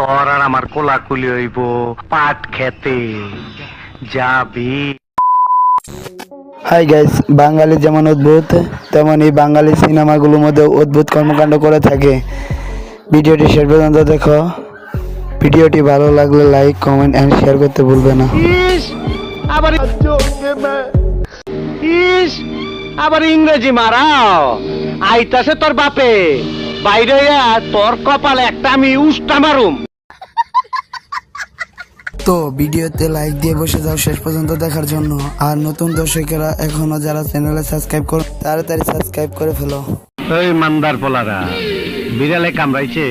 তোর আর আমার কোলাকুলি হইব পাট খেতে যাবি। হাই গাইস, বাঙালি যেমন অদ্ভুত তেমন এই বাঙালি সিনেমাগুলোর মধ্যে অদ্ভুত কর্মকাণ্ড করে থাকে। ভিডিওটি শেষ পর্যন্ত দেখো। ভিডিওটি ভালো লাগলে লাইক, কমেন্ট এন্ড শেয়ার করতে ভুলবে না। আবার ইংরেজি মারাও আইতাছে তোর বাপে বাইরে তোর কপালে একটা আমি উষ্টা মারুম। তো ভিডিওতে লাইক দিয়ে বসে যাও শেষ পর্যন্ত দেখার জন্য। আর নতুন দর্শকেরা এখনো যারা চ্যানেলে সাবস্ক্রাইব করো তাড়াতাড়ি সাবস্ক্রাইব করে ফেলো। ওই মান্দার পোলারা বিড়ালে কামড়াইছে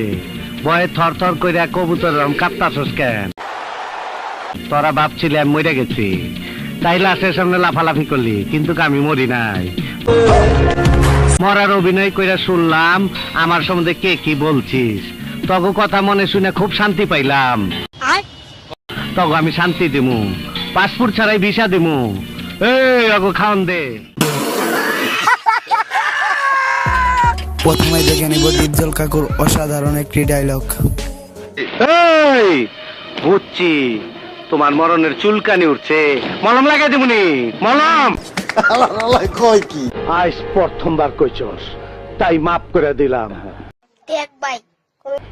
ভয়ে থর থর কইরা কবুতর কাঁপতাছস কেন? তোরা ভাবছিলি আমি মরে গেছি তাই লাশের সামনে লাফালাফি করলি, কিন্তু আমি মরি নাই। মরার অভিনয় কইরা শুনলাম আমার সম্বন্ধে কে কি বলছিস। তগো কথা মনে শুনে খুব শান্তি পাইলাম। তগো আমি শান্তি দিমু, পাসপোর্ট ছাড়াই ভিসা দিমু। এই অগো খাওন দে। প্রথমে দেখে নিব ডিপজল কাকুর অসাধারণ একটি ডায়লগ। এই বুঝছি তোমার মরণের চুলকানি উঠছে, মলম লাগাই দেবনি। মলম কয় কি আজ প্রথমবার কইছস তাই মাফ করে দিলাম,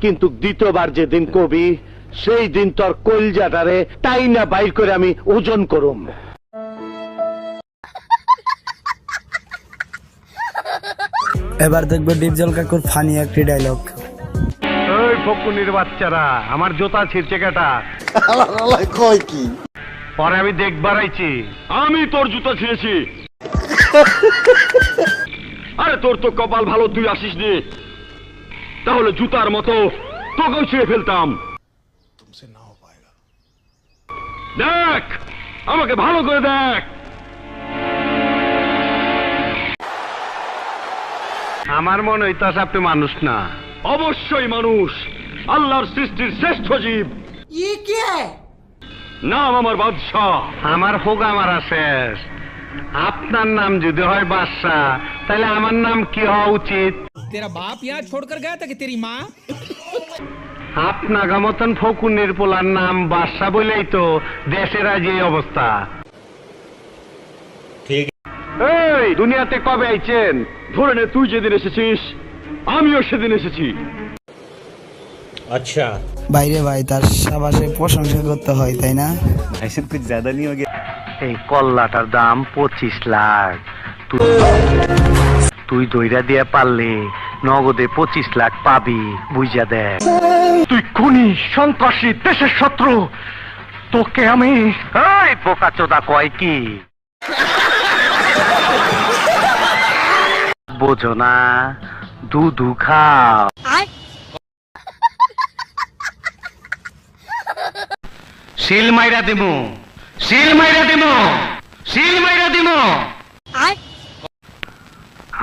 কিন্তু দ্বিতীয়বার যেদিন কবি সেই দিন তোর কলজাটারে তাই না বাইর করে আমি ওজন করুম। এবার দেখবো ডিপজল কাকুর ফানি একটি ডায়লগ। ওই ফকুনির বাচ্চারা আমার জোতা ছিঁড়ছে কেটা? কয় কি পরে আমি দেখবার আইছি আমি তোর জুতা ছিঁড়েছি। আরে তোর তো কপাল ভালো, তুই আসিস নি, তাহলে জুতার মতো তোকেও ছিঁড়ে ফেলতাম। দেখ আমাকে ভালো করে দেখ। আমার মনে হইতাছে আপনি মানুষ না। অবশ্যই মানুষ, আল্লাহর সৃষ্টির শ্রেষ্ঠ জীব। নাম আমার বাদশাহ। আমার হোগা মারা শেষ। আপনার নাম যদি হয় বাদশাহ তাহলে আমার নাম কি হওয়া উচিত? तेरा बाप यहाँ छोड़कर गया था कि तेरी माँ? আপনার মতন ফকুনের পোলার নাম বাদশাহ বলেই তো দেশের আজ এই অবস্থা। এই দুনিয়াতে কবে আইছেন? ধরে নে তুই যেদিন এসেছিস আমিও সেদিন এসেছি। अच्छा বাইরে ভাই, তার সাবাসে প্রশংসা করতে হয় তাই না? ऐसे कुछ ज्यादा नहीं हो गया? এই কল্লাটার দাম 25 লাখ। তুই দইরা দিয়ে পারলে নগদে 25 লাখ পাবি, বুঝা দে। তুই খুনি, সন্ত্রাসী, দেশের শত্রু। তোকে আমি এই বোকাচোদা কয় কি বোঝো না? দুধু খাও। শিল মাইরা দিমু, শিল মাইরা দিমু, শিল মাইরা দিমু।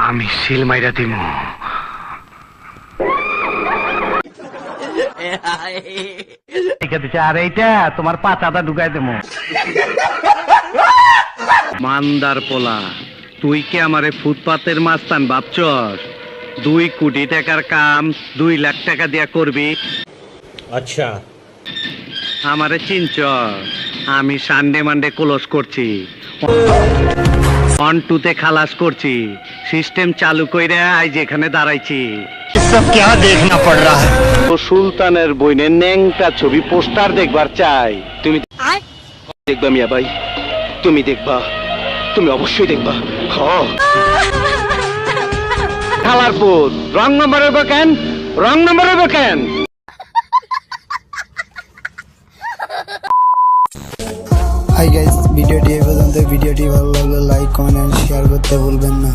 আমি শিল মাইরা দিমু। ঠিক আছে, আর এইটা তোমার পাতাটা ঢুকাই দেবো। মান্দার পোলা, তুই কি আমারে ফুটপাতের মাস্তান ভাবছস? 2 কোটি টাকার কাম 2 লাখ টাকা দিয়া করবি? अच्छा আমারে চিনছ? আমি সানডে মানডে ক্লোজ করছি, 1-2 খালাস করছি, সিস্টেম চালু কইরা আজ এখানে দাঁড়াইছি। সব क्या देखना पड़ रहा है? তো সুলতানের বইনের ন্যাংটা ছবি পোস্টার দেখবার চাই। তুমি দেখবা মিয়া ভাই, তুমি দেখবা, তুমি অবশ্যই দেখবা। খালার পুত রং নাম্বার হইব কেন? রং নাম্বার হইব কেন? হাই গাইস, ভিডিওটি এই পর্যন্ত। ভিডিওটি ভালো লাগলে লাইক, কমেন্ট এন্ড শেয়ার করতে ভুলবেন না।